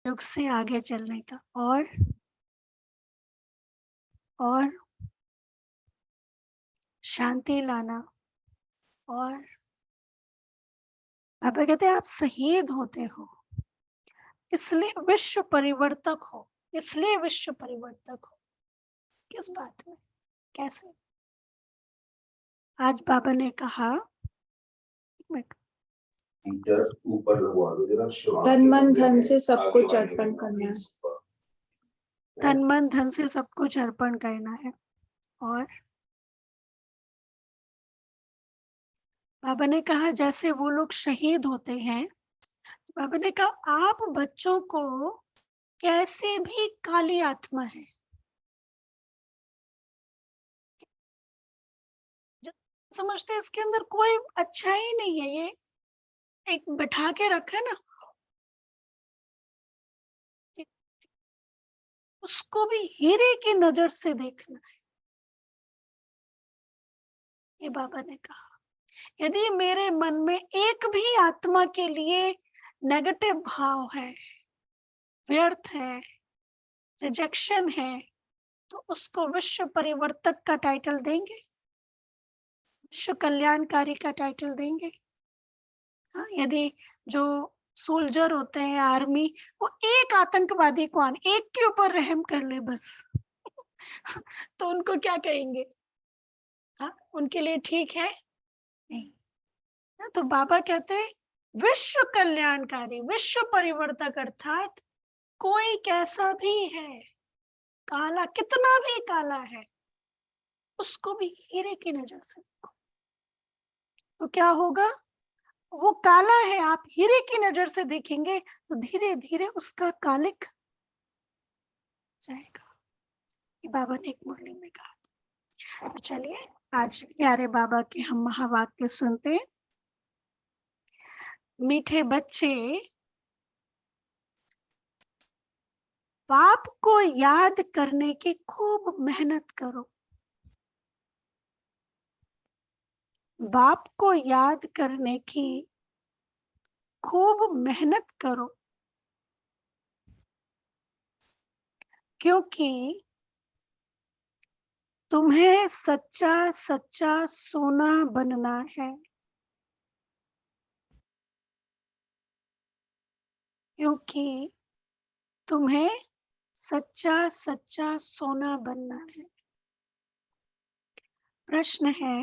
युग से आगे चलने का। और शांति लाना। और बाबा कहते हैं आप शहीद होते हो, इसलिए विश्व परिवर्तक हो, इसलिए विश्व परिवर्तक हो। किस बात में, कैसे? आज बाबा ने कहा, तन मन धन से सब कुछ अर्पण करना है। तन मन धन से सब कुछ अर्पण करना है। और बाबा ने कहा जैसे वो लोग शहीद होते हैं, बाबा ने कहा आप बच्चों को कैसे भी काली आत्मा है, समझते हैं इसके अंदर कोई अच्छा ही नहीं है, ये एक बिठा के रखे ना, उसको भी हीरे की नजर से देखना है। ये बाबा ने कहा यदि मेरे मन में एक भी आत्मा के लिए नेगेटिव भाव है, व्यर्थ है, रिजेक्शन है, तो उसको विश्व परिवर्तक का टाइटल देंगे, विश्व कल्याणकारी का टाइटल देंगे। हाँ, यदि जो सोल्जर होते हैं, आर्मी, वो एक आतंकवादी को एक के ऊपर रहम कर ले बस तो उनको क्या कहेंगे? हाँ, उनके लिए ठीक है नहीं। हाँ, तो बाबा कहते हैं विश्व कल्याणकारी, विश्व परिवर्तक, अर्थात कोई कैसा भी है, काला कितना भी काला है, उसको भी हीरे की नजर से देखो। तो क्या होगा? वो काला है, आप हीरे की नजर से देखेंगे तो धीरे धीरे उसका कालिक जाएगा। ये बाबा ने एक मुरली में कहा। तो चलिए आज प्यारे बाबा के हम महावाक्य सुनते हैं। मीठे बच्चे, बाप को याद करने की खूब मेहनत करो। बाप को याद करने की खूब मेहनत करो, क्योंकि तुम्हें सच्चा सच्चा सोना बनना है। क्योंकि तुम्हें सच्चा सच्चा सोना बनना है। प्रश्न है,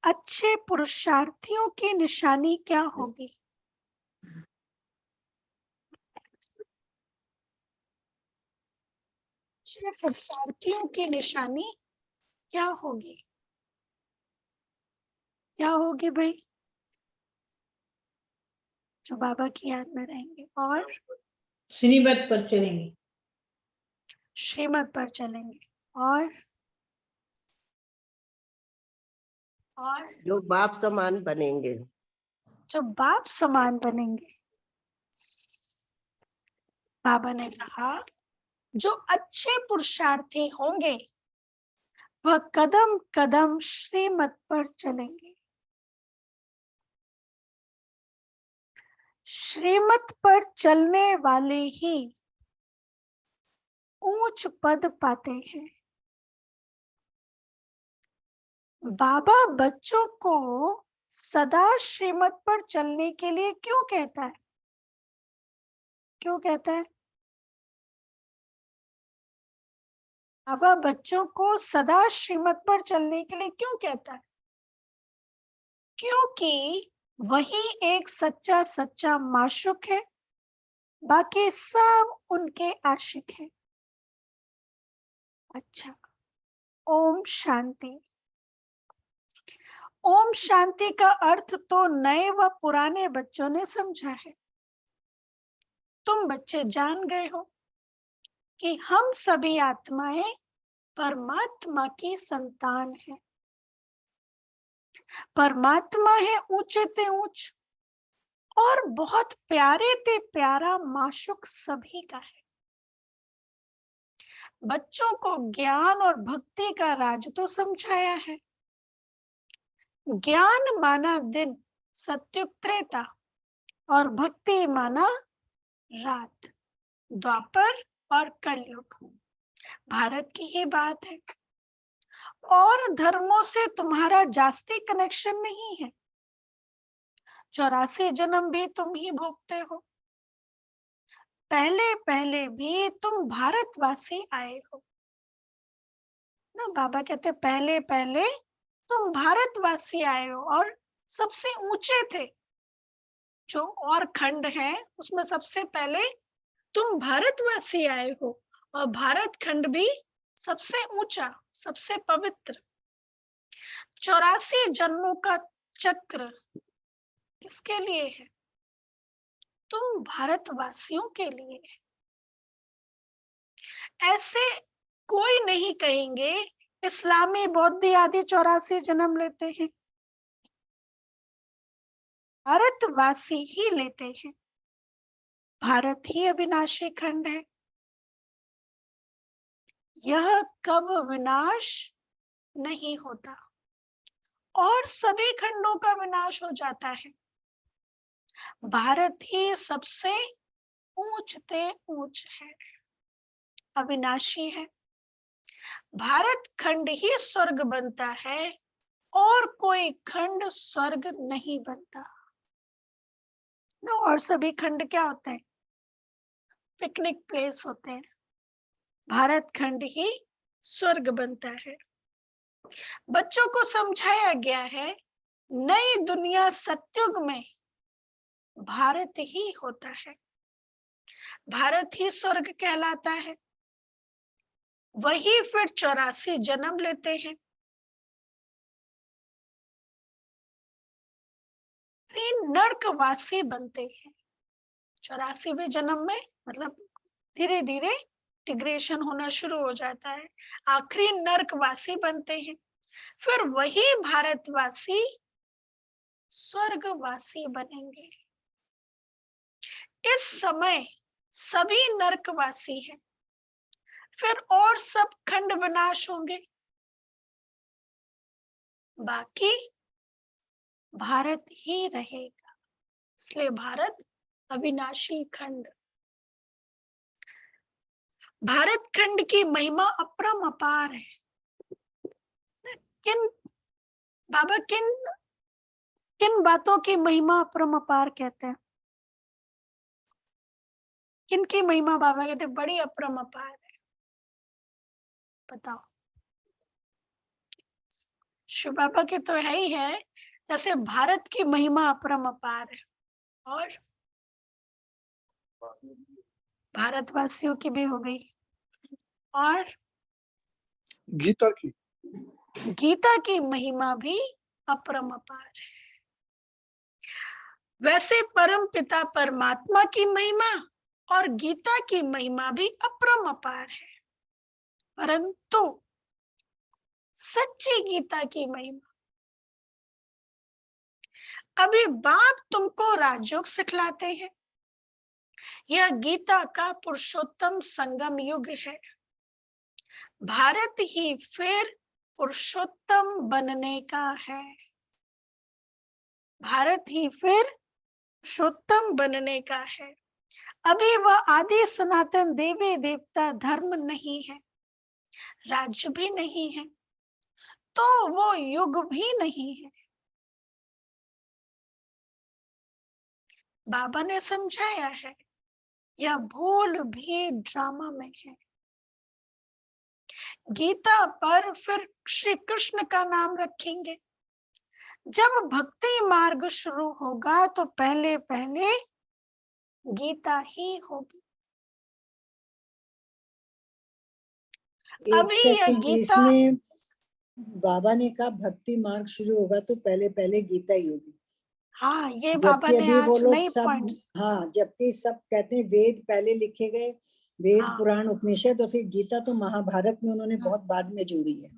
अच्छे पुरुषार्थियों की निशानी क्या होगी? अच्छे पुरुषार्थियों की निशानी क्या होगी? क्या होगी भाई? जो बाबा की याद में रहेंगे और श्रीमत पर चलेंगे। श्रीमत पर चलेंगे और जो बाप समान बनेंगे। जो बाप समान बनेंगे। बाबा ने कहा जो अच्छे पुरुषार्थी होंगे वह कदम कदम श्रीमत पर चलेंगे। श्रीमत पर चलने वाले ही ऊंच पद पाते हैं। बाबा बच्चों को सदा श्रीमत पर चलने के लिए क्यों कहता है? क्यों कहता है? बाबा बच्चों को सदा श्रीमत पर चलने के लिए क्यों कहता है? क्योंकि वही एक सच्चा सच्चा माशूक है, बाकी सब उनके आशिक हैं। अच्छा, ओम शांति। ओम शांति का अर्थ तो नए व पुराने बच्चों ने समझा है। तुम बच्चे जान गए हो कि हम सभी आत्माएं परमात्मा की संतान हैं। परमात्मा है ऊंचे ते ऊंच और बहुत प्यारे ते प्यारा माशूक सभी का है। बच्चों को ज्ञान और भक्ति का राज तो समझाया है। ज्ञान माना दिन, सत्युग त्रेता, और भक्ति माना रात, द्वापर और कलयुग, भारत की ही बात है। और धर्मों से तुम्हारा जास्ती कनेक्शन नहीं है। 84 जन्म भी तुम ही भोगते हो। पहले पहले भी तुम भारतवासी आए हो ना। बाबा कहते पहले पहले तुम भारतवासी आए हो और सबसे ऊंचे थे। जो और खंड है उसमें सबसे पहले तुम भारतवासी आए हो, और भारत खंड भी सबसे ऊंचा, सबसे पवित्र। 84 जन्मों का चक्र किसके लिए है? तुम भारतवासियों के लिए। ऐसे कोई नहीं कहेंगे इस्लामी, बौद्ध आदि 84 जन्म लेते हैं। भारतवासी ही लेते हैं। भारत ही अविनाशी खंड है। यह कब विनाश नहीं होता और सभी खंडों का विनाश हो जाता है। भारत ही सबसे ऊंचते ऊंच है, अविनाशी है। भारत खंड ही स्वर्ग बनता है और कोई खंड स्वर्ग नहीं बनता ना। और सभी खंड क्या होते हैं? पिकनिक प्लेस होते हैं। भारत खंड ही स्वर्ग बनता है। बच्चों को समझाया गया है नई दुनिया सतयुग में भारत ही होता है। भारत ही स्वर्ग कहलाता है। वही फिर 84 जन्म लेते हैं। नरकवासी बनते हैं 84वें जन्म में। मतलब धीरे धीरे इंटीग्रेशन होना शुरू हो जाता है। आखिरी नरकवासी बनते हैं। फिर वही भारतवासी स्वर्गवासी बनेंगे। इस समय सभी नरकवासी हैं। फिर और सब खंड विनाश होंगे, बाकी भारत ही रहेगा। इसलिए भारत अविनाशी खंड। भारत खंड की महिमा अपरम अपार है। किन बाबा किन किन बातों की महिमा अपरम अपार कहते हैं? किन की महिमा बाबा कहते हैं बड़ी अपरम अपार है? बताओ। शिव बाबा के तो है ही है। जैसे भारत की महिमा अपरम अपार है, और भारतवासियों की भी हो गई। और गीता की महिमा भी अपरम अपार है। वैसे परम पिता परमात्मा की महिमा और गीता की महिमा भी अपरम अपार है, परंतु सच्ची गीता की महिमा। अभी बाप तुमको राजयोग सिखलाते हैं। यह गीता का पुरुषोत्तम संगम युग है। भारत ही फिर पुरुषोत्तम बनने का है। भारत ही फिर पुरुषोत्तम बनने का है। अभी वह आदि सनातन देवी देवता धर्म नहीं है, राज्य भी नहीं है, तो वो युग भी नहीं है। बाबा ने समझाया है यह भूल भी ड्रामा में है। गीता पर फिर श्री कृष्ण का नाम रखेंगे। जब भक्ति मार्ग शुरू होगा तो पहले पहले गीता ही होगी। अभी यह गीता, इसमें बाबा ने कहा भक्ति मार्ग शुरू होगा तो पहले पहले गीता ही होगी। हाँ ये बाबा ने अभी वो आज लोग नई सब, पॉइंट्स। हाँ, जबकि सब कहते हैं वेद पहले लिखे गए, वेद हाँ। पुराण उपनिषद, और फिर गीता तो महाभारत में उन्होंने बहुत बाद में जोड़ी है।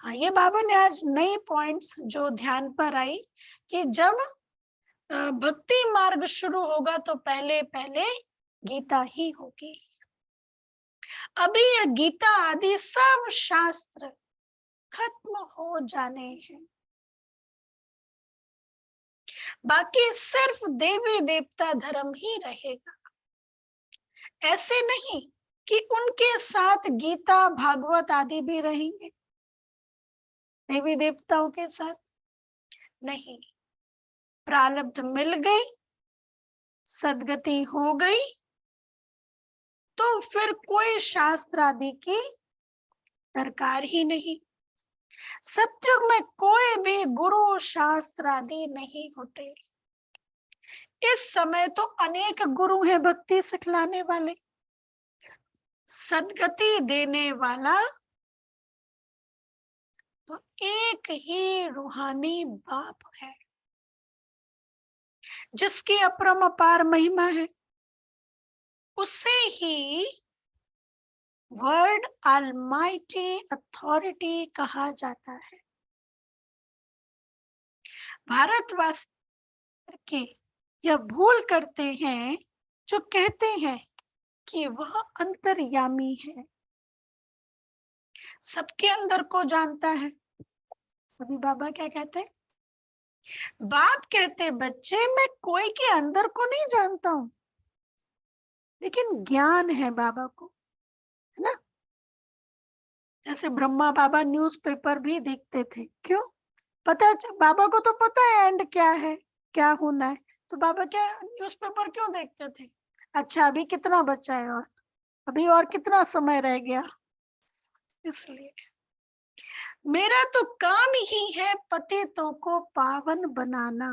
हाँ ये बाबा ने आज नई पॉइंट्स जो ध्यान पर आई कि जब भक्ति मार्ग शुरू होगा तो पहले पहले गीता ही होगी। अभी यह गीता आदि सब शास्त्र खत्म हो जाने हैं, बाकी सिर्फ देवी देवता धर्म ही रहेगा। ऐसे नहीं कि उनके साथ गीता भागवत आदि भी रहेंगे देवी देवताओं के साथ, नहीं। प्रारब्ध मिल गई, सदगति हो गई, तो फिर कोई शास्त्र आदि की दरकार ही नहीं। सत्युग में कोई भी गुरु शास्त्र आदि नहीं होते। इस समय तो अनेक गुरु हैं भक्ति सिखलाने वाले, सदगति देने वाला तो एक ही रूहानी बाप है, जिसकी अपरम अपार महिमा है। उसे ही वर्ड ऑलमाइटी अथॉरिटी कहा जाता है। भारतवासी के यह भूल करते हैं जो कहते हैं कि वह अंतर्यामी है, सबके अंदर को जानता है। अभी बाबा क्या कहते हैं? बाप कहते बच्चे मैं कोई के अंदर को नहीं जानता हूं, लेकिन ज्ञान है बाबा को, है ना। जैसे ब्रह्मा बाबा न्यूज़पेपर भी देखते थे, क्यों? बाबा को तो पता है एंड क्या है, क्या होना है, तो बाबा क्या न्यूज़पेपर क्यों देखते थे? अच्छा अभी कितना बचा है, और अभी और कितना समय रह गया, इसलिए मेरा तो काम ही है पतितों को पावन बनाना,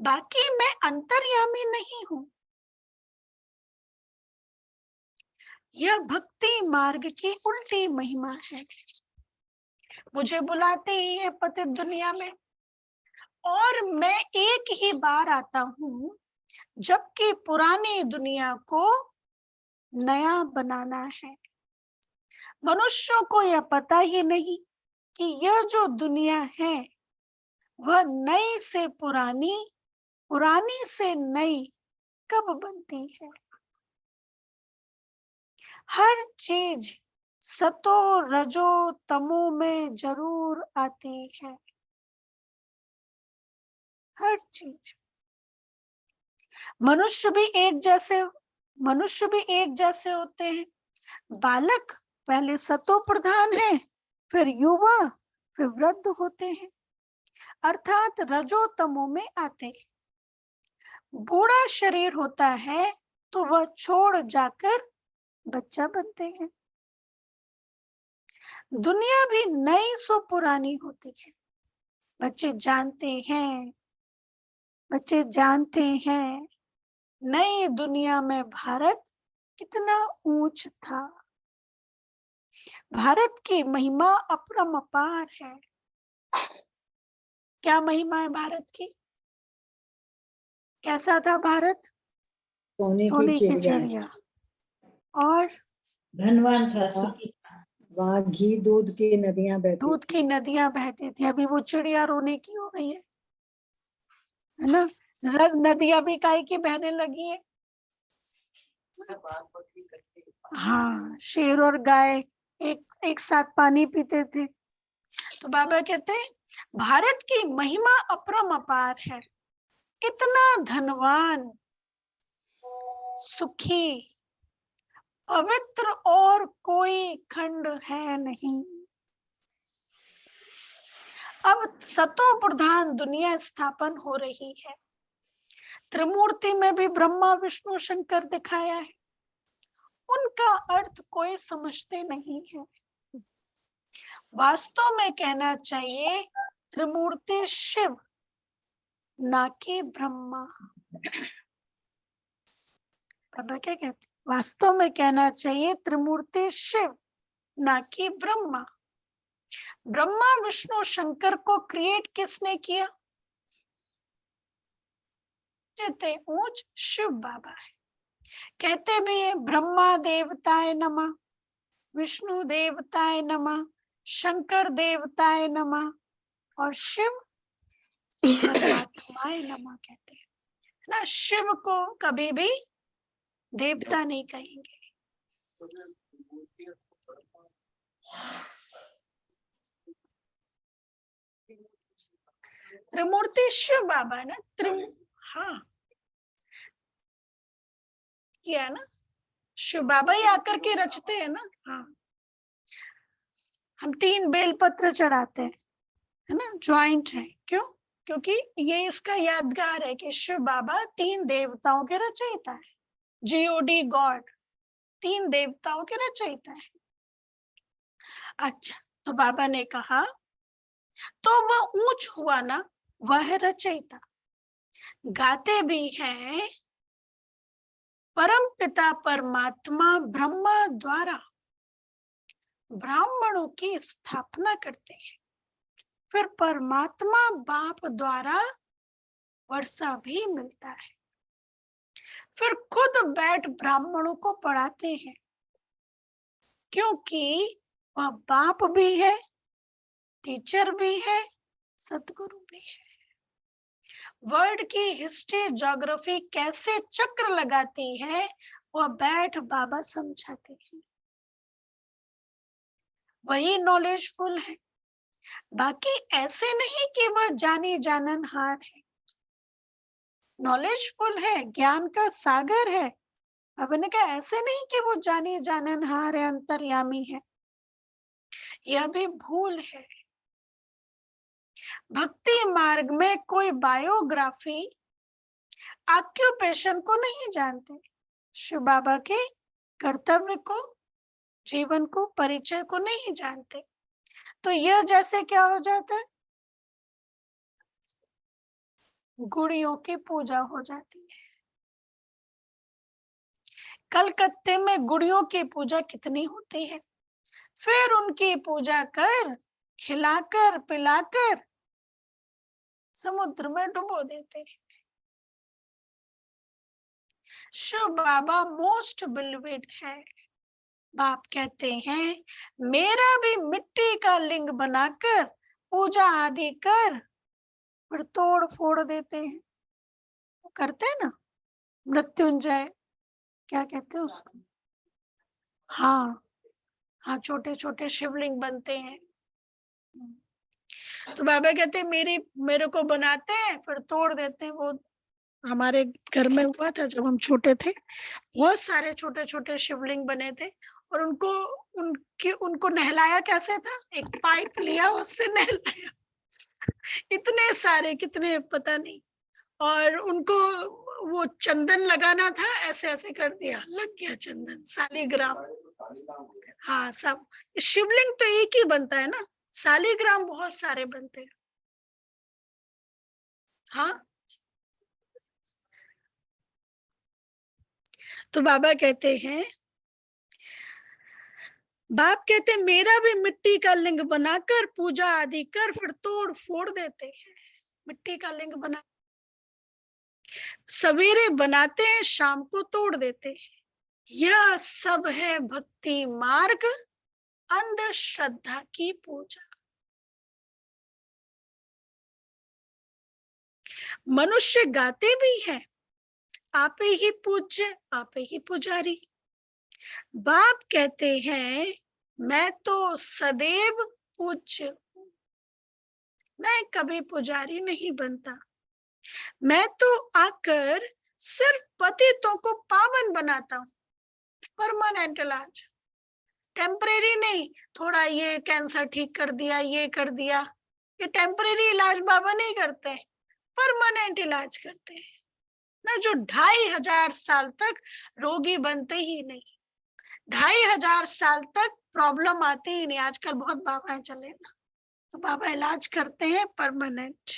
बाकी मैं अंतर्यामी नहीं हूं। यह भक्ति मार्ग की उल्टी महिमा है। मुझे बुलाते ही है पतित दुनिया में, और मैं एक ही बार आता हूं, जबकि पुरानी दुनिया को नया बनाना है। मनुष्यों को यह पता ही नहीं कि यह जो दुनिया है वह नई से पुरानी, पुरानी से नई कब बनती है। हर चीज सतो रजो तमो में जरूर आती है, हर चीज। मनुष्य भी एक जैसे होते हैं। बालक पहले सतो प्रधान है, फिर युवा, फिर वृद्ध होते हैं, अर्थात रजो तमो में आते। बूढ़ा शरीर होता है तो वह छोड़ जाकर बच्चा बनते हैं। दुनिया भी नई सो पुरानी होती है। बच्चे जानते हैं नई दुनिया में भारत कितना ऊंच था। भारत की महिमा अपरंपार है। क्या महिमा है भारत की? कैसा था भारत? सोने की चिड़िया, और धनवान था, वहाँ सुखी था। वहाँ घी दूध की नदियां बहती दूध थी। की नदियां बहती थी। अभी वो चिड़िया रोने की हो गई है ना। नदियां भी काहे की बहने लगी है। हाँ, शेर और गाय एक साथ पानी पीते थे। तो बाबा कहते हैं भारत की महिमा अपरंपार है। इतना धनवान, सुखी, पवित्र और कोई खंड है नहीं। अब सतो प्रधान दुनिया स्थापन हो रही है। त्रिमूर्ति में भी ब्रह्मा विष्णु शंकर दिखाया है। उनका अर्थ कोई समझते नहीं है। वास्तव में कहना चाहिए त्रिमूर्ति शिव, ना कि ब्रह्मा। बाबा क्या कहते? वास्तव में कहना चाहिए त्रिमूर्ति शिव, ना कि ब्रह्मा। ब्रह्मा विष्णु शंकर को क्रिएट किसने किया? कहते ऊंच शिव बाबा है। कहते भी है ब्रह्मा देवताय नमः, विष्णु देवताय नमः, शंकर देवताय नमः, और शिव परमात्माय नमः कहते हैं ना। शिव को कभी भी देवता नहीं कहेंगे। त्रिमूर्ति शिव बाबा ना। हाँ, किया है ना, शिव बाबा ही आकर के रचते हैं ना। हाँ, हम 3 बेलपत्र चढ़ाते हैं, है ना, ज्वाइंट है। क्यों? क्योंकि ये इसका यादगार है कि शिव बाबा 3 देवताओं के रचयिता है। जीओडी गॉड 3 देवताओं के रचयिता है। अच्छा, तो बाबा ने कहा तो वह ऊंच हुआ ना, वह रचयिता। गाते भी हैं परम पिता परमात्मा ब्रह्मा द्वारा ब्राह्मणों की स्थापना करते हैं, फिर परमात्मा बाप द्वारा वर्षा भी मिलता है, फिर खुद बैठ ब्राह्मणों को पढ़ाते हैं, क्योंकि वह बाप भी है, टीचर भी है, सतगुरु भी है। वर्ल्ड की हिस्ट्री ज्योग्राफी कैसे चक्र लगाती है, वह बैठ बाबा समझाते हैं। वही नॉलेजफुल है। बाकी ऐसे नहीं कि वह जानी जाननहार है, नॉलेजफुल है, ज्ञान का सागर है। अब ने कहा ऐसे नहीं कि वो जानी जाननहार है, अंतर्यामी है, यह भी भूल है। भक्ति मार्ग में कोई बायोग्राफी ऑक्यूपेशन को नहीं जानते, शिव बाबा के कर्तव्य को, जीवन को, परिचय को नहीं जानते। तो यह जैसे क्या हो जाता है, गुड़ियों की पूजा हो जाती है। कलकत्ते में गुड़ियों की पूजा कितनी होती है, फिर उनकी पूजा कर, खिलाकर पिलाकर समुद्र में डुबो देते हैं। शिव बाबा मोस्ट बिलीवेड है। बाप कहते हैं मेरा भी मिट्टी का लिंग बनाकर पूजा आदि कर, फिर तोड़ फोड़ देते हैं। करते हैं ना, मृत्युंजय क्या कहते हैं उसको, हाँ हाँ, छोटे छोटे शिवलिंग बनते हैं। तो बाबा कहते हैं मेरे को बनाते हैं फिर तोड़ देते हैं। वो हमारे घर में हुआ था जब हम छोटे थे, बहुत सारे छोटे छोटे शिवलिंग बने थे, और उनको नहलाया कैसे था, एक पाइप लिया उससे नहलाया इतने सारे, कितने पता नहीं, और उनको वो चंदन लगाना था, ऐसे ऐसे कर दिया, लग गया चंदन, सालीग्राम। हाँ, सब शिवलिंग तो एक ही बनता है ना, सालीग्राम बहुत सारे बनते हैं। हाँ, तो बाबा कहते हैं, बाप कहते हैं मेरा भी मिट्टी का लिंग बनाकर पूजा आदि कर, फिर तोड़ फोड़ देते हैं। मिट्टी का लिंग बना, सवेरे बनाते हैं, शाम को तोड़ देते हैं। यह सब है भक्ति मार्ग, अंधश्रद्धा की पूजा। मनुष्य गाते भी हैं आपे ही पूज्य, आपे ही पुजारी। बाप कहते हैं मैं तो सदैव पूज्य हूं, मैं कभी पुजारी नहीं बनता। मैं तो आकर सिर्फ पतितों को पावन बनाता हूँ। परमानेंट इलाज, टेम्परेरी नहीं, थोड़ा ये कैंसर ठीक कर दिया, ये कर दिया, ये टेम्परेरी इलाज बाबा नहीं करते, परमानेंट इलाज करते हैं ना, जो 2500 साल तक रोगी बनते ही नहीं, 2500 साल तक प्रॉब्लम आती ही नहीं। आजकल बहुत बाबा चले ना, तो बाबा इलाज करते हैं परमानेंट।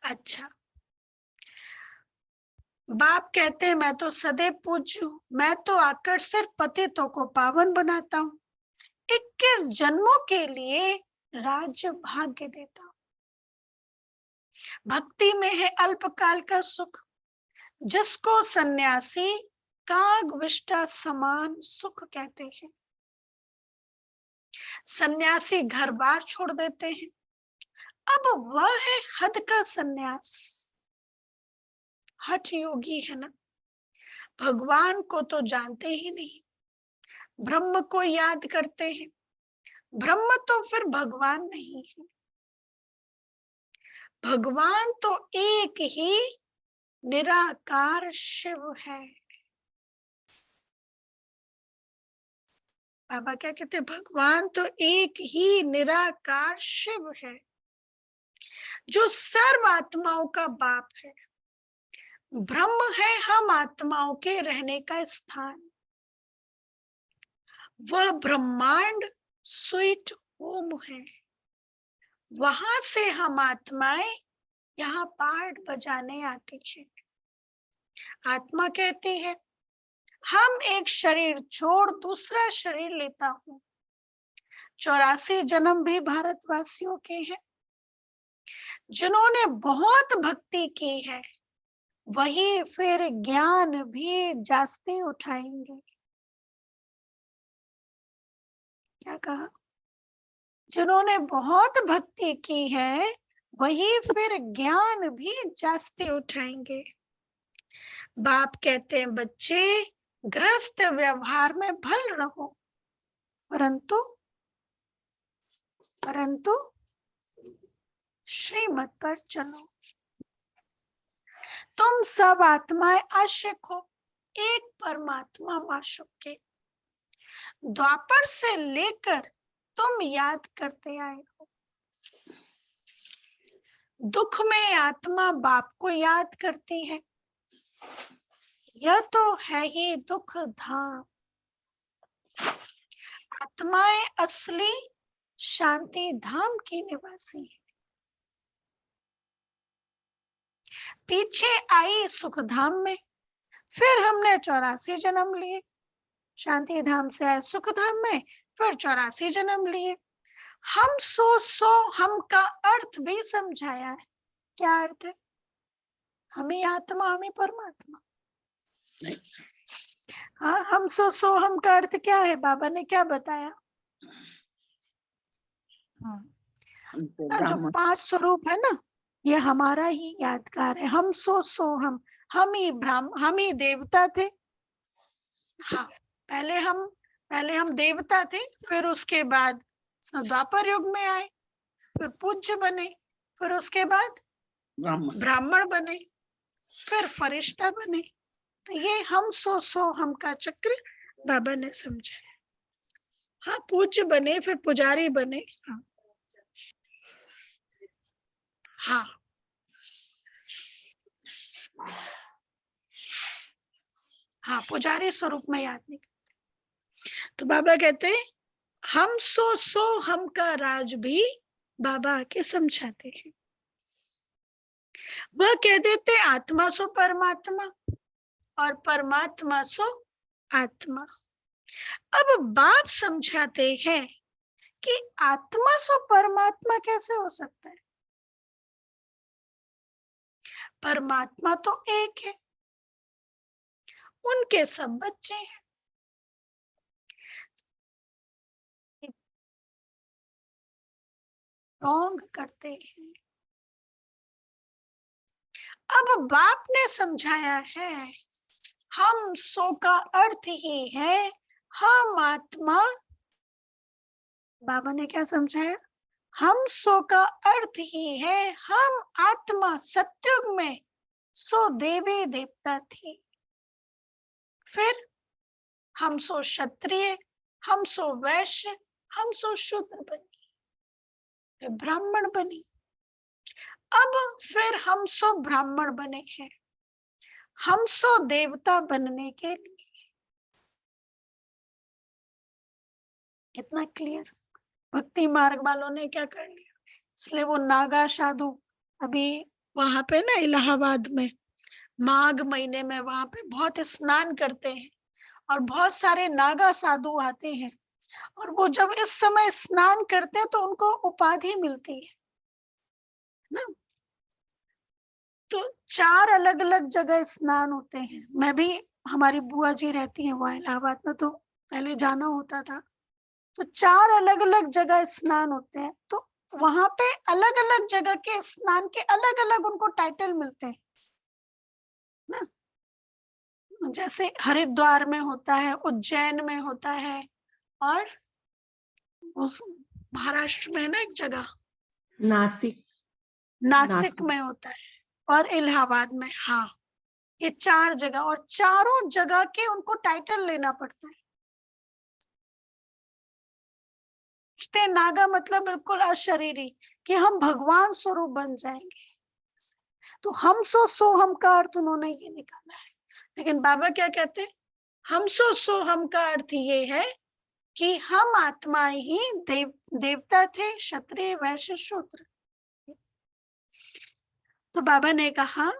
अच्छा, बाप कहते हैं मैं तो सदैव पूज्य हूं, मैं तो आकर सिर्फ पतितों को पावन बनाता हूँ, 21 जन्मों के लिए राज्य भाग्य देता हूँ। भक्ति में है अल्पकाल का सुख, जिसको सन्यासी काग विष्टा समान सुख कहते हैं। सन्यासी घर बार छोड़ देते हैं, अब वह है हद का सन्यास, हठ योगी है ना, भगवान को तो जानते ही नहीं, ब्रह्म को याद करते हैं, ब्रह्म तो फिर भगवान नहीं है। भगवान तो एक ही निराकार शिव है। बाबा क्या कहते हैं, भगवान तो एक ही निराकार शिव है जो सर्व आत्माओं का बाप है। ब्रह्म है हम आत्माओं के रहने का स्थान। वह ब्रह्मांड स्वीट होम है। वहां से हम आत्माएं यहाँ पाठ बजाने आती हैं। आत्मा कहती है, हम एक शरीर छोड़ दूसरा शरीर लेता हूँ। 84 जन्म भी भारतवासियों के हैं। जिन्होंने बहुत भक्ति की है वही फिर ज्ञान भी जास्ती उठाएंगे। क्या कहा? जिन्होंने बहुत भक्ति की है वही फिर ज्ञान भी जास्ती उठाएंगे। बाप कहते हैं, बच्चे गृहस्थ व्यवहार में भल रहो, परंतु श्रीमत पर चलो। तुम सब आत्माएं आशिक हो एक परमात्मा माशूक के। द्वापर से लेकर तुम याद करते आए हो। दुख में आत्मा बाप को याद करती है। यह तो है ही दुख धाम। आत्माएं असली शांति धाम की निवासी है। पीछे आई सुख धाम में, फिर हमने 84 जन्म लिए। शांति धाम से आए सुख धाम में, फिर 84 जन्म लिए। हम सो हम का अर्थ भी समझाया है। क्या अर्थ है? हम ही आत्मा, हम ही परमात्मा। हाँ, हम सो हम का अर्थ क्या है? बाबा ने क्या बताया? जो 5 स्वरूप है ना, ये हमारा ही यादगार है। हम सो हम ही ब्राह्मण, हम ही देवता थे। हाँ, पहले हम देवता थे, फिर उसके बाद द्वापर युग में आए, फिर पूज्य बने, फिर उसके बाद ब्राह्मण बने, फिर फरिश्ता बने। तो ये हम सो हम का चक्र बाबा ने समझाया। हाँ, पूज्य बने, फिर पुजारी बने। हाँ, हाँ, पुजारी स्वरूप में याद नहीं करते। तो बाबा कहते हैं, हम सो हम का राज भी बाबा आके समझाते हैं। वह कह देते आत्मा सो परमात्मा और परमात्मा सो आत्मा। अब बाप समझाते हैं कि आत्मा सो परमात्मा कैसे हो सकता है? परमात्मा तो एक है, उनके सब बच्चे हैं। ढोंग करते हैं। अब बाप ने समझाया है, हम सो का अर्थ ही है हम आत्मा। बाबा ने क्या समझाया? हम सो का अर्थ ही है हम आत्मा। सत्युग में सो देवी देवता थी, फिर हम सो क्षत्रिय, हम सो वैश्य, हम सो शूद्र बनी, फिर ब्राह्मण बनी। अब फिर हम सो ब्राह्मण बने हैं, हम सो देवता बनने के लिए। कितना क्लियर! भक्ति मार्ग वालों ने क्या कर लिया, इसलिए वो नागा साधु अभी वहां पे ना इलाहाबाद में माघ महीने में वहां पे बहुत स्नान करते हैं और बहुत सारे नागा साधु आते हैं। और वो जब इस समय स्नान करते हैं तो उनको उपाधि मिलती है ना। तो 4 अलग अलग जगह स्नान होते हैं। मैं भी, हमारी बुआ जी रहती है वहाँ इलाहाबाद में, तो पहले जाना होता था। तो 4 अलग अलग जगह स्नान होते हैं। तो वहां पे अलग अलग जगह के स्नान के अलग अलग उनको टाइटल मिलते हैं ना। जैसे हरिद्वार में होता है, उज्जैन में होता है, और उस महाराष्ट्र में है ना एक जगह, नासिक नासिक में होता है, और इलाहाबाद में। हाँ, ये 4 जगह, और चारों जगह के उनको टाइटल लेना पड़ता है। सोचते नागा मतलब बिल्कुल अशरीरी, कि हम भगवान स्वरूप बन जाएंगे। तो हम सो हम का अर्थ उन्होंने ये निकाला है। लेकिन बाबा क्या कहते हैं, हम सो हम का अर्थ ये है कि हम आत्मा ही देवता थे, क्षत्रिय वैश्य शूद्र। तो बाबा ने कहा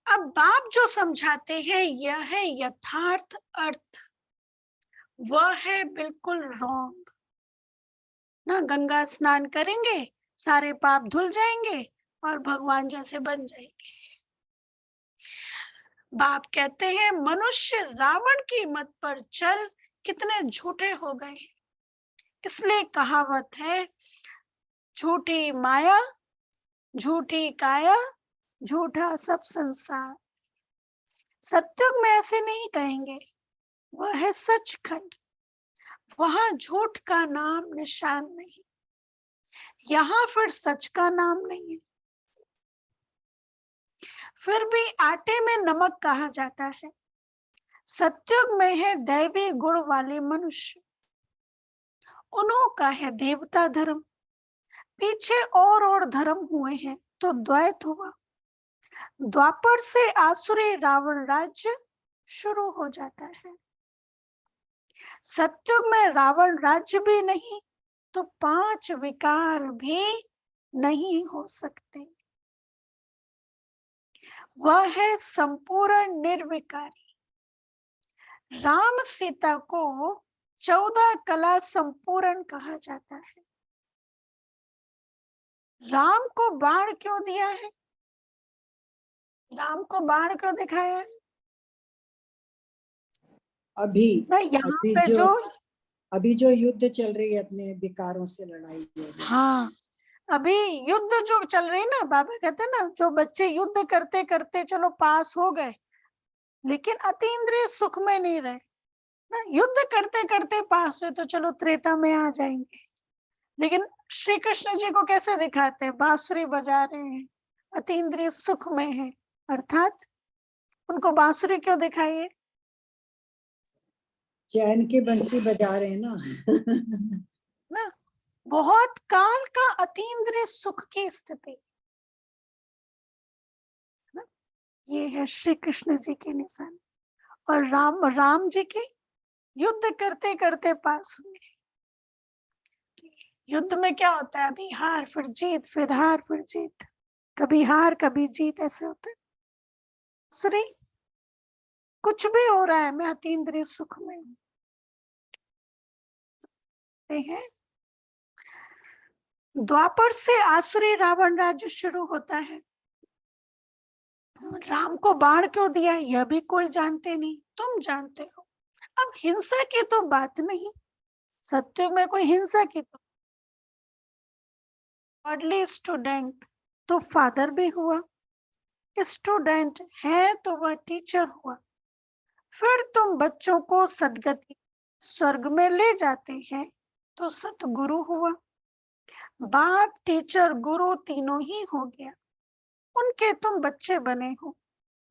अब बाप जो समझाते हैं यह है यथार्थ अर्थ, वह है बिल्कुल रॉन्ग ना। गंगा स्नान करेंगे, सारे पाप धुल जाएंगे और भगवान जैसे बन जाएंगे। बाप कहते हैं मनुष्य रावण की मत पर चल कितने झूठे हो गए। इसलिए कहावत है, झूठी माया झूठी काया झूठा सब संसार। सत्युग में ऐसे नहीं कहेंगे, वह है सचखंड, वहां झूठ का नाम निशान नहीं, यहाँ फिर सच का नाम नहीं है। फिर भी आटे में नमक कहा जाता है। सत्युग में है दैवी गुण वाले मनुष्य, उन्हों का है देवता धर्म। पीछे और धर्म हुए हैं तो द्वैत हुआ। द्वापर से आसुरी रावण राज्य शुरू हो जाता है। सत्युग में रावण राज्य भी नहीं तो 5 विकार भी नहीं हो सकते। वह है संपूर्ण निर्विकारी। राम सीता को 14 कला संपूर्ण कहा जाता है। राम को बाण क्यों दिया है, राम को बाण क्यों दिखाया है अभी ना, यहाँ अभी पे जो अभी जो युद्ध चल रही है अपने विकारों से लड़ाई है। हाँ, अभी युद्ध जो चल रही ना, बाबा कहते हैं ना, जो बच्चे युद्ध करते करते चलो पास हो गए लेकिन अतीन्द्रिय सुख में नहीं रहे ना, युद्ध करते करते पास हुए तो चलो त्रेता में आ जाएंगे। लेकिन श्री कृष्ण जी को कैसे दिखाते हैं, बांसुरी बजा रहे हैं, अतीन्द्रिय सुख में है। अर्थात उनको बांसुरी क्यों दिखाई है चैन की बंसी बजा रहे हैं ना। ना, बहुत काल का अतीन्द्रिय सुख की स्थिति ना, ये है श्री कृष्ण जी की निशानी। और राम जी के युद्ध करते करते पास हुए। युद्ध में क्या होता है, अभी हार फिर जीत, फिर हार फिर जीत, कभी हार कभी जीत, ऐसे होता है। श्री कुछ भी हो रहा है मैं अतीन्द्रिय सुख में हूं है। द्वापर से आसुरी रावण राज्य शुरू होता है। राम को बाण क्यों दिया यह भी कोई जानते नहीं, तुम जानते हो। अब हिंसा की तो बात नहीं, सत्युग में कोई हिंसा की तो, गॉडली स्टूडेंट तो फादर भी हुआ, स्टूडेंट है तो वह टीचर हुआ। फिर तुम बच्चों को सदगति स्वर्ग में ले जाते हैं तो सतगुरु हुआ। बाप टीचर गुरु तीनों ही हो गया, उनके तुम बच्चे बने हो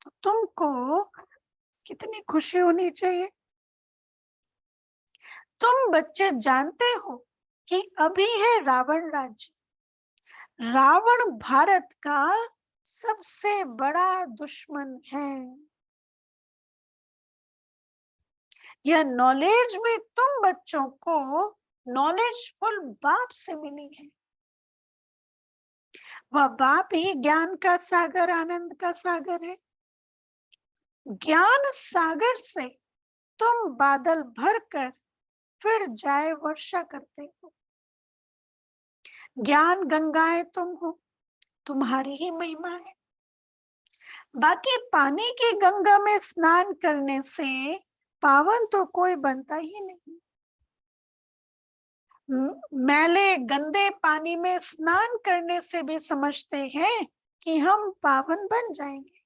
तो तुमको कितनी खुशी होनी चाहिए। तुम बच्चे जानते हो कि अभी है रावण राज्य, रावण भारत का सबसे बड़ा दुश्मन है। यह नॉलेज भी तुम बच्चों को नॉलेजफुल बाप से मिली है। वह बाप ही ज्ञान का सागर, आनंद का सागर है। ज्ञान सागर से तुम बादल भर कर फिर जाए वर्षा करते हो। ज्ञान गंगाएं तुम हो, तुम्हारी ही महिमा है। बाकी पानी की गंगा में स्नान करने से पावन तो कोई बनता ही नहीं। मैले गंदे पानी में स्नान करने से भी समझते हैं कि हम पावन बन जाएंगे।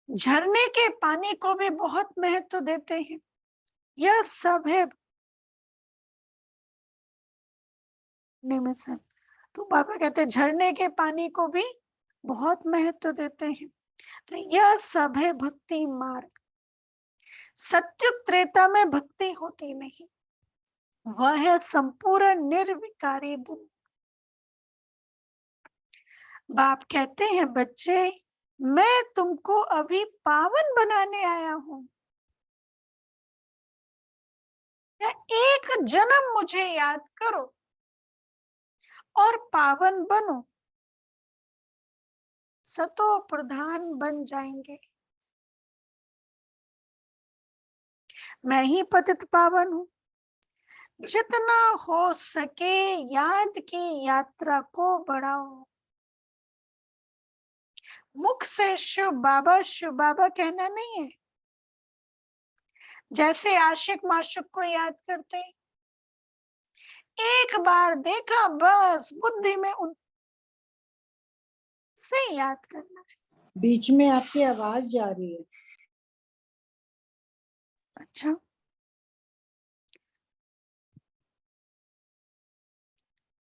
झरने के पानी को भी बहुत महत्व देते हैं। यह सब है निमिषन। तो बाबा कहते हैं झरने के पानी को भी बहुत महत्व देते हैं। तो यह सब है भक्ति मार्ग। सत्युग त्रेता में भक्ति होती नहीं, वह है संपूर्ण निर्विकारी दुनिया। बाप कहते हैं बच्चे, मैं तुमको अभी पावन बनाने आया हूं। एक जन्म मुझे याद करो और पावन बनो, सतो प्रधान बन जाएंगे। मैं ही पतित पावन हूं। जितना हो सके याद की यात्रा को बढ़ाओ। मुख से शिव बाबा कहना नहीं है। जैसे आशिक माशुक को याद करते, एक बार देखा बस बुद्धि में उनसे याद करना है। बीच में आपकी आवाज जा रही है। अच्छा,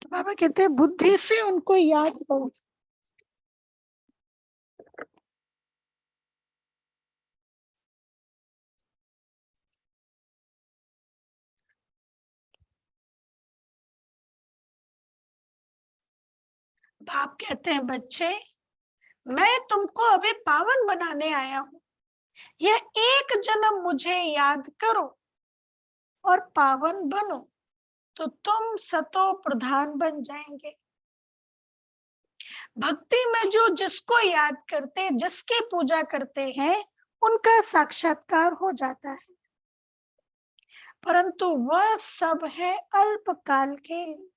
तो बाबा कहते हैं बुद्धि से उनको याद करो। बाप कहते हैं बच्चे, मैं तुमको अभी पावन बनाने आया हूं। यह एक जन्म मुझे याद करो और पावन बनो, तो तुम सतो प्रधान बन जाएंगे। भक्ति में जो जिसको याद करते, जिसकी पूजा करते हैं, उनका साक्षात्कार हो जाता है। परंतु वह सब है अल्पकाल के लिए।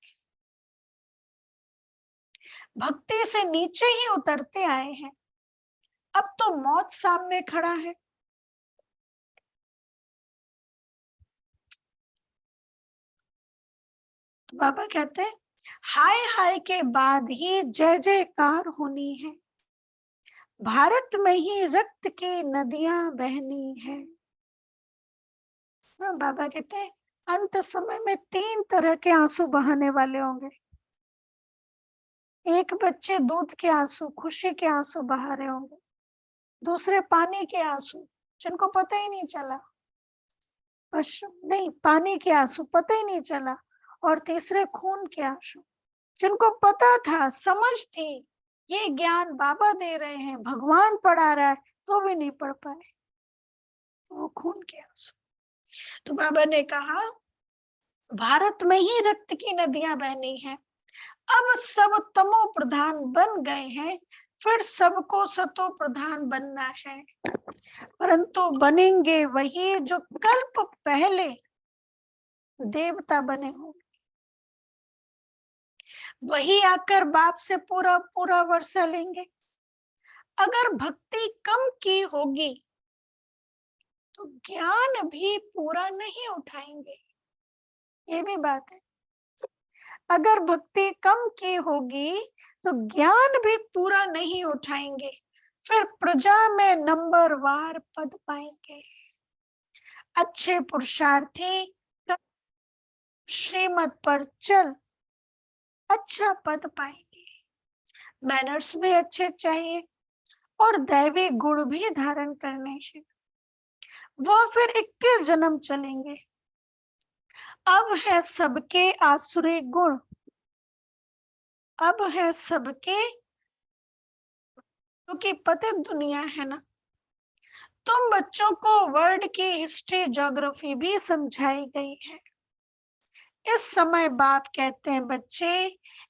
भक्ति से नीचे ही उतरते आए हैं। अब तो मौत सामने खड़ा है। तो बाबा कहते हैं हाय हाय के बाद ही जय जयकार होनी है। भारत में ही रक्त की नदियां बहनी है। बाबा कहते हैं अंत समय में 3 तरह के आंसू बहाने वाले होंगे। एक बच्चे दूध के आंसू, खुशी के आंसू बहा रहे होंगे। दूसरे पानी के आंसू, जिनको पता ही नहीं चला, नहीं पानी के आंसू पता ही नहीं चला। और तीसरे खून के आंसू, जिनको पता था, समझ थी, ये ज्ञान बाबा दे रहे हैं, भगवान पढ़ा रहा है, तो भी नहीं पढ़ पाए, वो खून के आंसू। तो बाबा ने कहा भारत में ही रक्त की नदियां बहनी है। अब सब तमो प्रधान बन गए हैं, फिर सबको सतो प्रधान बनना है। परंतु बनेंगे वही जो कल्प पहले देवता बने होंगे। वही आकर बाप से पूरा पूरा वर्षा लेंगे। अगर भक्ति कम की होगी तो ज्ञान भी पूरा नहीं उठाएंगे। ये भी बात है। अगर भक्ति कम की होगी तो ज्ञान भी पूरा नहीं उठाएंगे, फिर प्रजा में नंबरवार पद पाएंगे। अच्छे पुरुषार्थी श्रीमत पर चल अच्छा पद पाएंगे। मैनर्स भी अच्छे चाहिए और दैवी गुण भी धारण करने हैं। वो फिर 21 जन्म चलेंगे। अब है सबके आसुरी गुण, अब है सबके, क्योंकि पतित दुनिया है ना। तुम बच्चों को वर्ल्ड की हिस्ट्री, ज्योग्राफी भी समझाई गई है। इस समय बाप कहते हैं बच्चे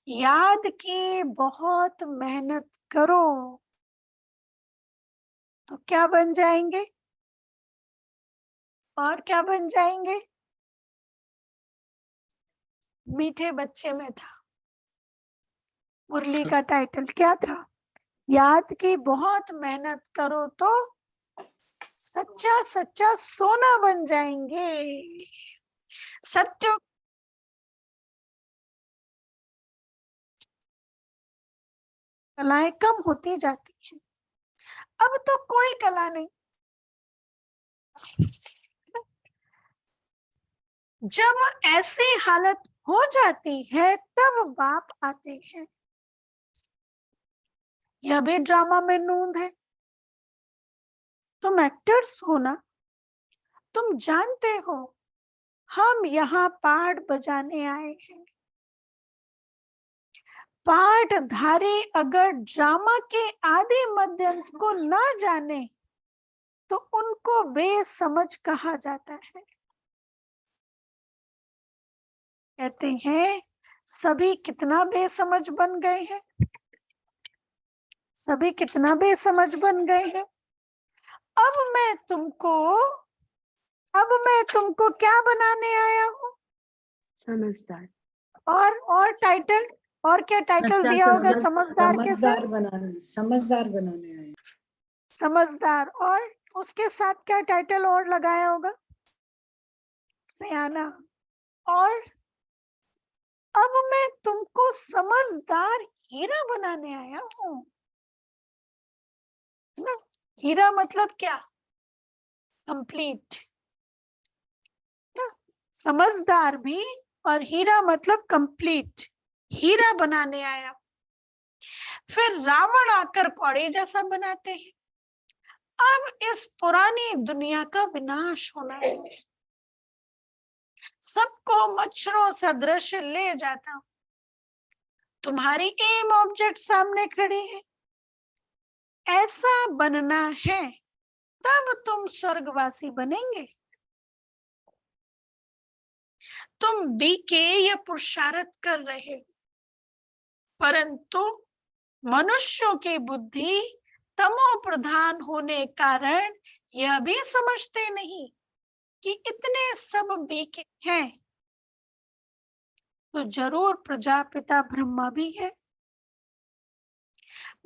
याद की बहुत मेहनत करो, तो क्या बन जाएंगे और क्या बन जाएंगे। मीठे बच्चे में था, मुरली का टाइटल क्या था, याद की बहुत मेहनत करो तो सच्चा सच्चा सोना बन जाएंगे। सत्य कलाएं कम होती जाती हैं। अब तो कोई कला नहीं। जब ऐसी हालत हो जाती है तब बाप आते हैं। यह भी ड्रामा में नूंद है। तुम एक्टर्स हो ना, तुम जानते हो हम यहाँ पाठ बजाने आए हैं। पाठधारी अगर ड्रामा के आदि मध्य अंत को ना जाने तो उनको बेसमझ कहा जाता है। कहते हैं सभी कितना बेसमझ बन गए हैं, सभी कितना बेसमझ बन गए हैं। अब मैं तुमको क्या बनाने आया हूँ? समझदार। और टाइटल, और क्या टाइटल दिया होगा समझदार के साथ? समझदार बनाने आए। समझदार, और उसके साथ क्या टाइटल और लगाया होगा? सयाना। और अब मैं तुमको समझदार हीरा बनाने आया हूँ ना। हीरा मतलब क्या? कंप्लीट ना। समझदार भी और हीरा मतलब कंप्लीट, हीरा बनाने आया। फिर रावण आकर कौड़े जैसा बनाते हैं। अब इस पुरानी दुनिया का विनाश होना है, सबको मच्छरों सदृश ले जाता हूं। तुम्हारी एम ऑब्जेक्ट सामने खड़ी है, ऐसा बनना है तब तुम स्वर्गवासी बनेंगे। तुम बीके या पुरुषार्थ कर रहे हो, परंतु मनुष्यों की बुद्धि तमो प्रधान होने कारण यह भी समझते नहीं कि इतने सब बीके हैं तो जरूर प्रजापिता ब्रह्मा भी है।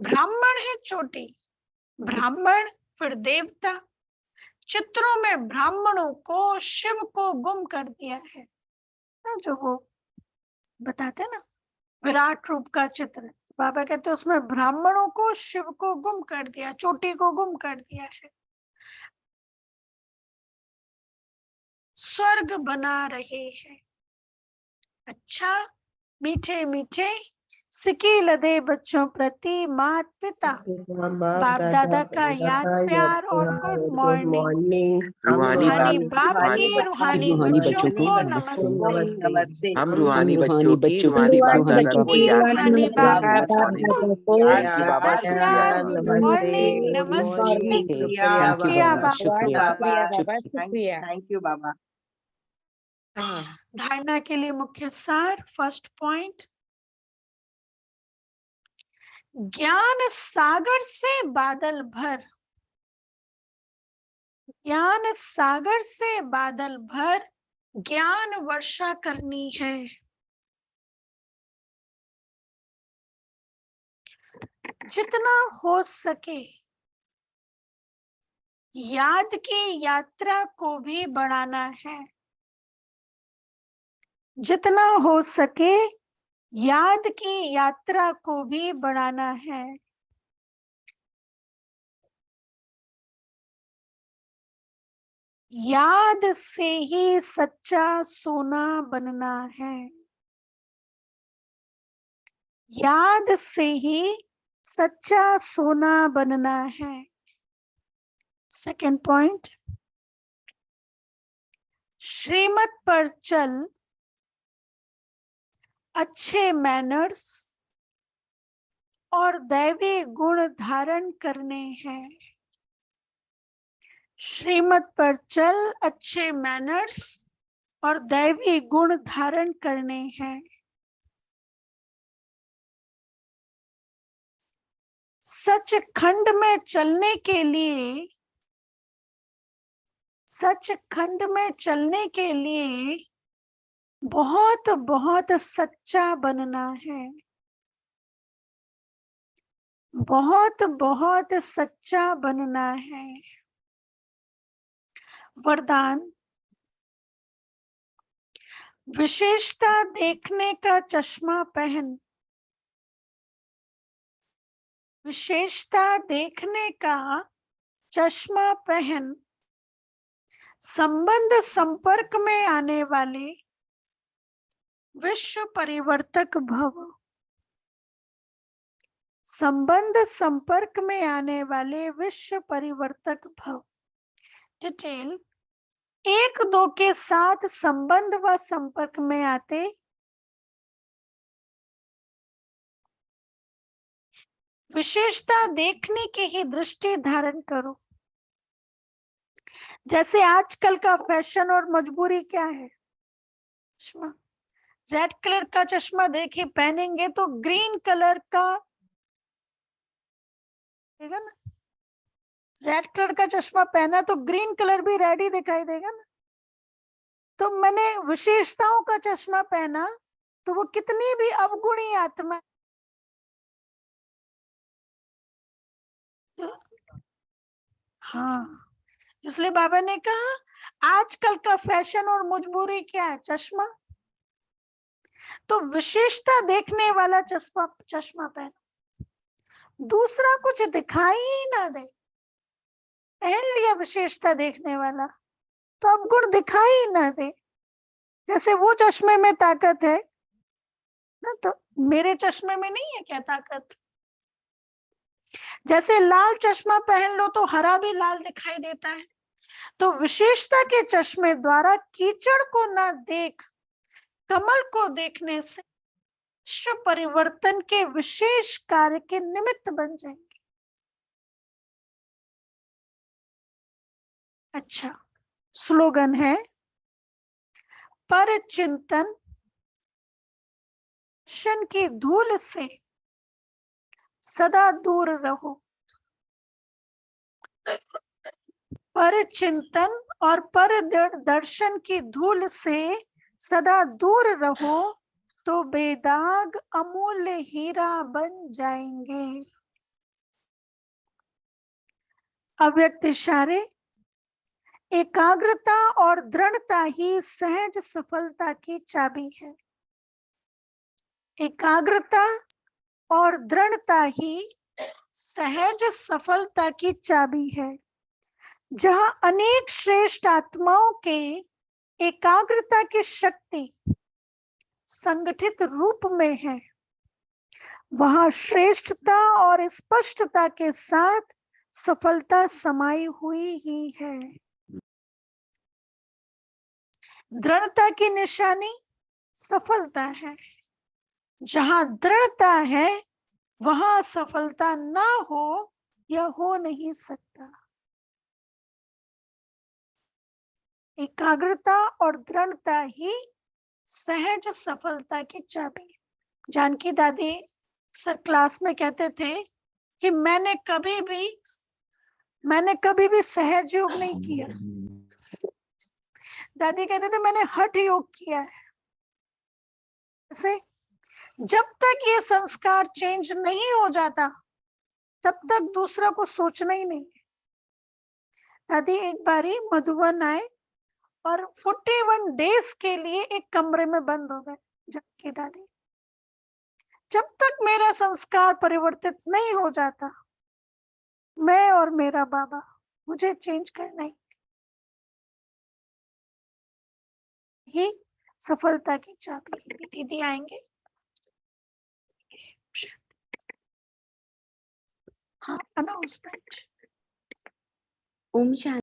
ब्राह्मण है चोटी, ब्राह्मण फिर देवता। चित्रों में ब्राह्मणों को शिव को गुम कर दिया है ना, जो वो बताते ना विराट रूप का चित्र, बाबा कहते उसमें ब्राह्मणों को शिव को गुम कर दिया, चोटी को गुम कर दिया है। स्वर्ग बना रहे हैं। अच्छा, मीठे मीठे सिकी लदे बच्चों प्रति मात पिता बाप दादा का याद प्यार और गुड गुड मॉर्निंग। मॉर्निंग। रूहानी बाप रूहानी की रूहानी रूहानी बच्चों बच्चों को को नमस्ते। नमस्ते। हम हम रूहानी रूहानी बच्चों की बच्चों रूहानी बाप रूहानी दादा बच्चों को की याद रूहानी करते बाप हैं। दादा को थैंक यू बाबा, याद शुक्रिया। प्यार गुड मॉर्निंग नमस्ते। शुक्रिया शुक्रिया बाबा, बाबा। शुक्रिया बाबा, शुक्रिया। थैंक यू बाबा। धारणा के लिए मुख्य सार, फर्स्ट पॉइंट, ज्ञान सागर से बादल भर, ज्ञान सागर से बादल भर ज्ञान वर्षा करनी है। जितना हो सके याद की यात्रा को भी बढ़ाना है। जितना हो सके याद की यात्रा को भी बढ़ाना है। याद से ही सच्चा सोना बनना है। याद से ही सच्चा सोना बनना है। सेकंड पॉइंट, श्रीमत पर चल, अच्छे मैनर्स और दैवी गुण धारण करने हैं। श्रीमत पर चल, अच्छे मैनर्स और दैवी गुण धारण करने हैं। सचखंड में चलने के लिए, सचखंड में चलने के लिए बहुत बहुत सच्चा बनना है। बहुत बहुत सच्चा बनना है। वरदान, विशेषता देखने का चश्मा पहन, विशेषता देखने का चश्मा पहन, संबंध संपर्क में आने वाले विश्व परिवर्तक भव। संबंध संपर्क में आने वाले विश्व परिवर्तक भाव। डिटेल, एक दो के साथ संबंध व संपर्क में आते विशेषता देखने की ही दृष्टि धारण करो। जैसे आजकल का फैशन और मजबूरी क्या है, चश्मा, रेड कलर का चश्मा देखिए पहनेंगे तो ग्रीन कलर का देगा ना, रेड कलर का चश्मा पहना तो ग्रीन कलर भी रेड ही दिखाई देगा ना। तो मैंने विशेषताओं का चश्मा पहना तो वो कितनी भी अवगुणी आत्मा, हाँ, इसलिए बाबा ने कहा आजकल का फैशन और मजबूरी क्या है, चश्मा। तो विशेषता देखने वाला चश्मा पहनो, दूसरा कुछ दिखाई ही ना दे। पहन लिया विशेषता देखने वाला तो अब गुण दिखाई ना दे। जैसे वो चश्मे में ताकत है ना, तो मेरे चश्मे में नहीं है क्या ताकत। जैसे लाल चश्मा पहन लो तो हरा भी लाल दिखाई देता है। तो विशेषता के चश्मे द्वारा कीचड़ को ना देख कमल को देखने से विश्व परिवर्तन के विशेष कार्य के निमित्त बन जाएंगे। अच्छा, स्लोगन है पर चिंतन शन की धूल से सदा दूर रहो। पर चिंतन और पर दर्शन की धूल से सदा दूर रहो तो बेदाग अमूल्य हीरा बन जाएंगे। अव्यक्त इशारे, एकाग्रता और दृढ़ता ही सहज सफलता की चाबी है। एकाग्रता और दृढ़ता ही सहज सफलता की चाबी है। जहां अनेक श्रेष्ठ आत्माओं के एकाग्रता की शक्ति संगठित रूप में है, वहां श्रेष्ठता और स्पष्टता के साथ सफलता समाई हुई ही है। दृढ़ता की निशानी सफलता है। जहां दृढ़ता है वहां सफलता ना हो या हो नहीं सकता। एकाग्रता और दृढ़ता ही सहज सफलता की चाबी। जानकी दादी सर क्लास में कहते थे कि मैंने कभी भी सहज योग नहीं किया। दादी कहते थे मैंने हठ योग किया है। ऐसे जब तक ये संस्कार चेंज नहीं हो जाता तब तक दूसरा को सोचना ही नहीं। दादी एक बारी मधुबन आए और 41 डेज के लिए एक कमरे में बंद हो गए। जानकी दादी, जब तक मेरा संस्कार परिवर्तित नहीं हो जाता मैं और मेरा बाबा, मुझे चेंज करना ही। ये सफलता की चाबी। दीदी आएंगे। हाँ, अनाउंसमेंट। ओम शांति।